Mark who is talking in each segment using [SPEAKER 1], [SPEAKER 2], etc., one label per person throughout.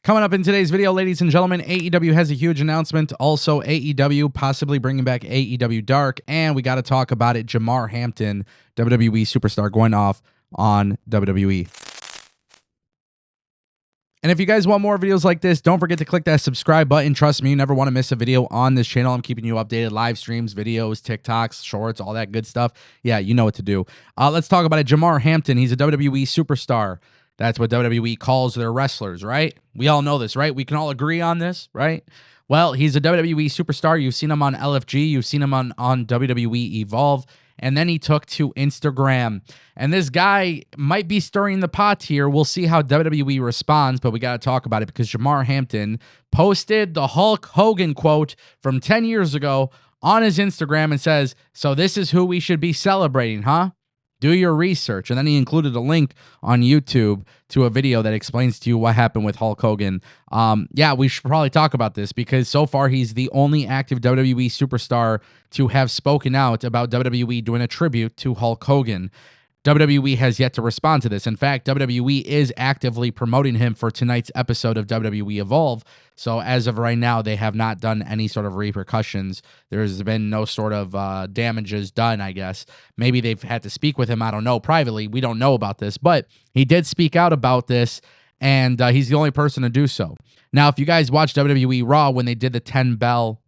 [SPEAKER 1] Coming up in today's video, ladies and gentlemen, AEW has a huge announcement. Also, AEW possibly bringing back AEW Dark, and we got to talk about it. Jamar Hampton, WWE superstar, going off on WWE. And if you guys want more videos like this, don't forget to click that subscribe button. Trust me, you never want to miss a video on this channel. I'm keeping you updated. Live streams, videos, TikToks, shorts, all that good stuff. Yeah, you know what to do. Let's talk about it. Jamar Hampton, he's a WWE superstar. That's what WWE calls their wrestlers, right? We all know this, right? We can all agree on this, right? Well, he's a WWE superstar. You've seen him on LFG. You've seen him on WWE Evolve. And then he took to Instagram. And this guy might be stirring the pot here. We'll see how WWE responds, but we got to talk about it because Jamar Hampton posted the Hulk Hogan quote from 10 years ago on his Instagram and says, "So this is who we should be celebrating, huh? Do your research." And then he included a link on YouTube to a video that explains to you what happened with Hulk Hogan. Yeah, we should probably talk about this because so far he's the only active WWE superstar to have spoken out about WWE doing a tribute to Hulk Hogan. WWE has yet to respond to this. In fact, WWE is actively promoting him for tonight's episode of WWE Evolve. So as of right now, they have not done any sort of repercussions. There's been no sort of damages done, I guess. Maybe they've had to speak with him. I don't know. Privately, we don't know about this. But he did speak out about this, and he's the only person to do so. Now, if you guys watched WWE Raw when they did the 10 Bell,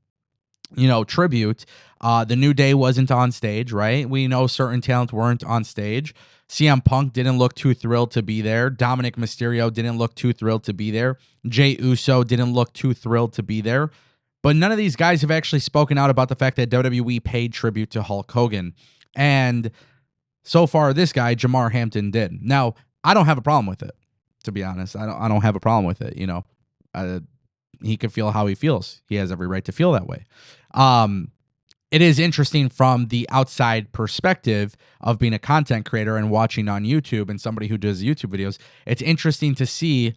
[SPEAKER 1] tribute, the New Day wasn't on stage, right? We know certain talent weren't on stage. CM Punk didn't look too thrilled to be there. Dominic Mysterio didn't look too thrilled to be there. Jey Uso didn't look too thrilled to be there. But none of these guys have actually spoken out about the fact that WWE paid tribute to Hulk Hogan. And so far, this guy, Jamar Hampton, did. Now, I don't have a problem with it, to be honest. I don't have a problem with it, he can feel how he feels. He has every right to feel that way. It is interesting from the outside perspective of being a content creator and watching on YouTube and somebody who does YouTube videos. It's interesting to see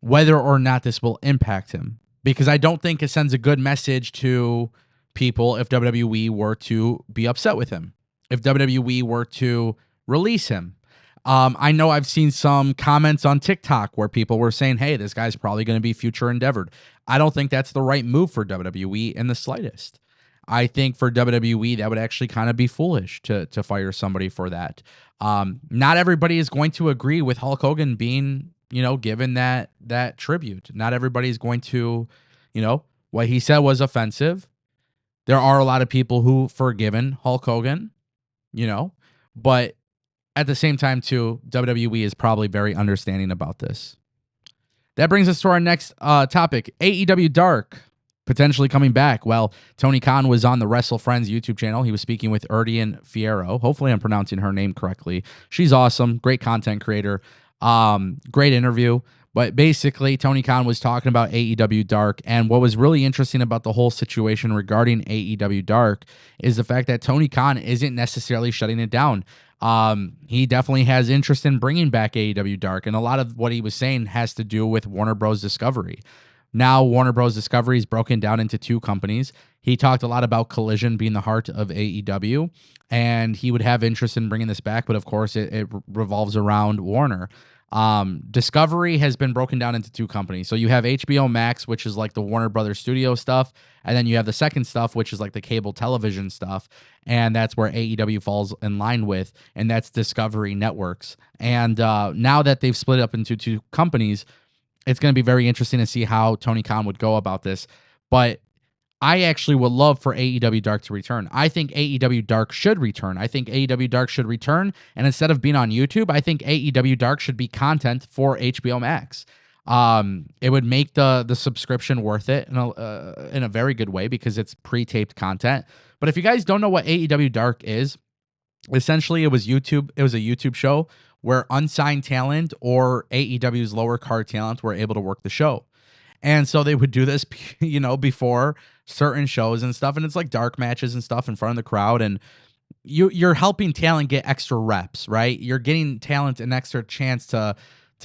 [SPEAKER 1] whether or not this will impact him, because I don't think it sends a good message to people if WWE were to be upset with him, if WWE were to release him. I know I've seen some comments on TikTok where people were saying, hey, this guy's probably going to be future endeavored. I don't think that's the right move for WWE in the slightest. I think for WWE, that would actually kind of be foolish to fire somebody for that. Not everybody is going to agree with Hulk Hogan being, given that tribute. Not everybody is going to, what he said was offensive. There are a lot of people who forgiven Hulk Hogan, but at the same time, too, WWE is probably very understanding about this. That brings us to our next topic, AEW Dark, potentially coming back. Well, Tony Khan was on the Wrestle Friends YouTube channel. He was speaking with Erdian Fierro. Hopefully I'm pronouncing her name correctly. She's awesome. Great content creator. Great interview. But basically, Tony Khan was talking about AEW Dark, and what was really interesting about the whole situation regarding AEW Dark is the fact that Tony Khan isn't necessarily shutting it down. He definitely has interest in bringing back AEW Dark, and a lot of what he was saying has to do with Warner Bros. Discovery. Now, Warner Bros. Discovery is broken down into two companies. He talked a lot about Collision being the heart of AEW, and he would have interest in bringing this back, but of course, it revolves around Warner. Discovery has been broken down into two companies. So you have HBO Max, which is like the Warner Brothers studio stuff. And then you have the second stuff, which is like the cable television stuff. And that's where AEW falls in line with. And that's Discovery Networks. And now that they've split up into two companies, it's going to be very interesting to see how Tony Khan would go about this. But I actually would love for AEW Dark to return. I think AEW Dark should return. I think AEW Dark should return, and instead of being on YouTube, I think AEW Dark should be content for HBO Max. It would make the subscription worth it in a very good way because it's pre-taped content. But if you guys don't know what AEW Dark is, essentially it was YouTube. It was a YouTube show where unsigned talent or AEW's lower card talent were able to work the show. And so they would do this, before certain shows and stuff. And it's like dark matches and stuff in front of the crowd. And you're helping talent get extra reps, right? You're getting talent an extra chance to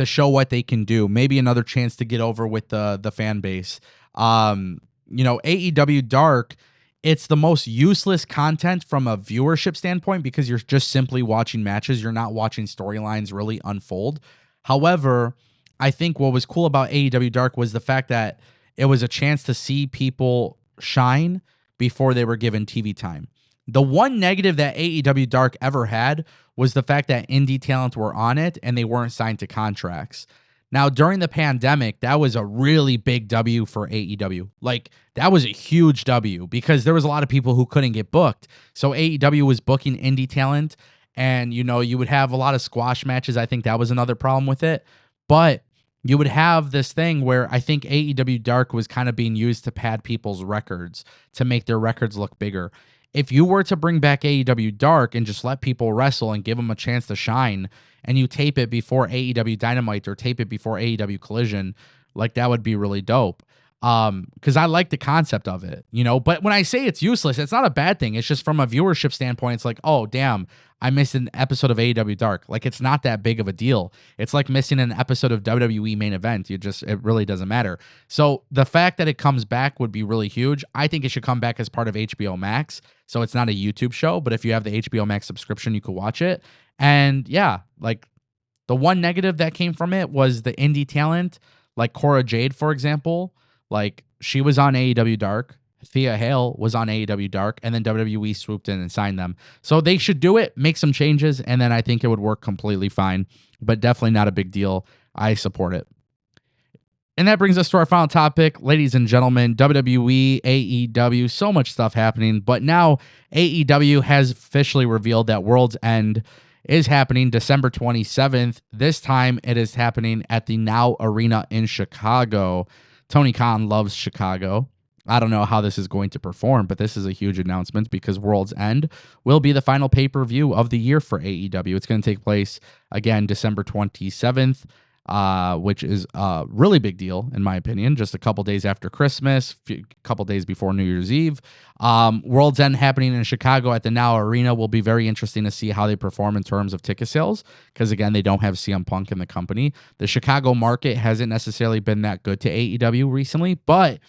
[SPEAKER 1] show what they can do. Maybe another chance to get over with the fan base. AEW Dark, it's the most useless content from a viewership standpoint because you're just simply watching matches. You're not watching storylines really unfold. However, I think what was cool about AEW Dark was the fact that it was a chance to see people shine before they were given TV time. The one negative that AEW Dark ever had was the fact that indie talent were on it and they weren't signed to contracts. Now, during the pandemic, that was a really big W for AEW. Like, that was a huge W because there was a lot of people who couldn't get booked. So AEW was booking indie talent, and, you know, you would have a lot of squash matches. I think that was another problem with it. But you would have this thing where I think AEW Dark was kind of being used to pad people's records, to make their records look bigger. If you were to bring back AEW Dark and just let people wrestle and give them a chance to shine, and you tape it before AEW Dynamite or tape it before AEW Collision, like, that would be really dope. Because I like the concept of it, you know. But when I say it's useless, it's not a bad thing. It's just from a viewership standpoint, it's like, oh damn, I missed an episode of AEW Dark. Like, it's not that big of a deal. It's like missing an episode of WWE Main Event. It really doesn't matter. So the fact that it comes back would be really huge. I think it should come back as part of HBO Max. So it's not a YouTube show, but if you have the HBO Max subscription, you could watch it. And yeah, like, the one negative that came from it was the indie talent, like Cora Jade, for example. Like, she was on AEW Dark. Thea Hale was on AEW Dark, and then WWE swooped in and signed them. So they should do it, make some changes, and then I think it would work completely fine, but definitely not a big deal. I support it. And that brings us to our final topic, ladies and gentlemen, WWE, AEW, so much stuff happening. But now AEW has officially revealed that World's End is happening December 27th. This time it is happening at the Now Arena in Chicago. Tony Khan loves Chicago. I don't know how this is going to perform, but this is a huge announcement because World's End will be the final pay-per-view of the year for AEW. It's going to take place, again, December 27th, which is a really big deal, in my opinion, just a couple days after Christmas, a couple days before New Year's Eve. World's End happening in Chicago at the Now Arena will be very interesting to see how they perform in terms of ticket sales, because, again, they don't have CM Punk in the company. The Chicago market hasn't necessarily been that good to AEW recently, but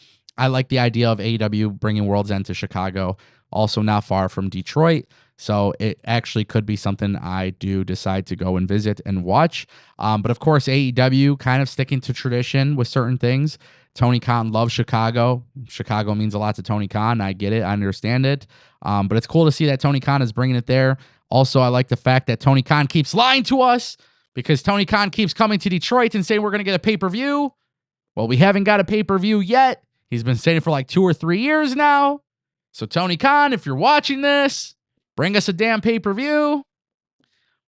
[SPEAKER 1] I like the idea of AEW bringing World's End to Chicago, also not far from Detroit. So it actually could be something I do decide to go and visit and watch. But of course, AEW kind of sticking to tradition with certain things. Tony Khan loves Chicago. Chicago means a lot to Tony Khan. I get it. I understand it. But it's cool to see that Tony Khan is bringing it there. Also, I like the fact that Tony Khan keeps lying to us, because Tony Khan keeps coming to Detroit and saying we're going to get a pay-per-view. Well, we haven't got a pay-per-view yet. He's been saying it for like 2 or 3 years now. So Tony Khan, if you're watching this, bring us a damn pay-per-view.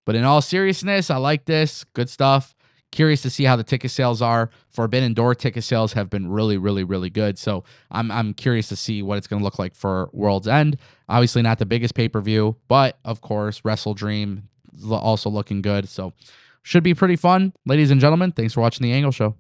[SPEAKER 1] But in all seriousness, I like this. Good stuff. Curious to see how the ticket sales are. Forbidden Door ticket sales have been really, really, really good. So I'm curious to see what it's going to look like for World's End. Obviously not the biggest pay-per-view, but of course, Wrestle Dream also looking good. So should be pretty fun. Ladies and gentlemen, thanks for watching The Angle Show.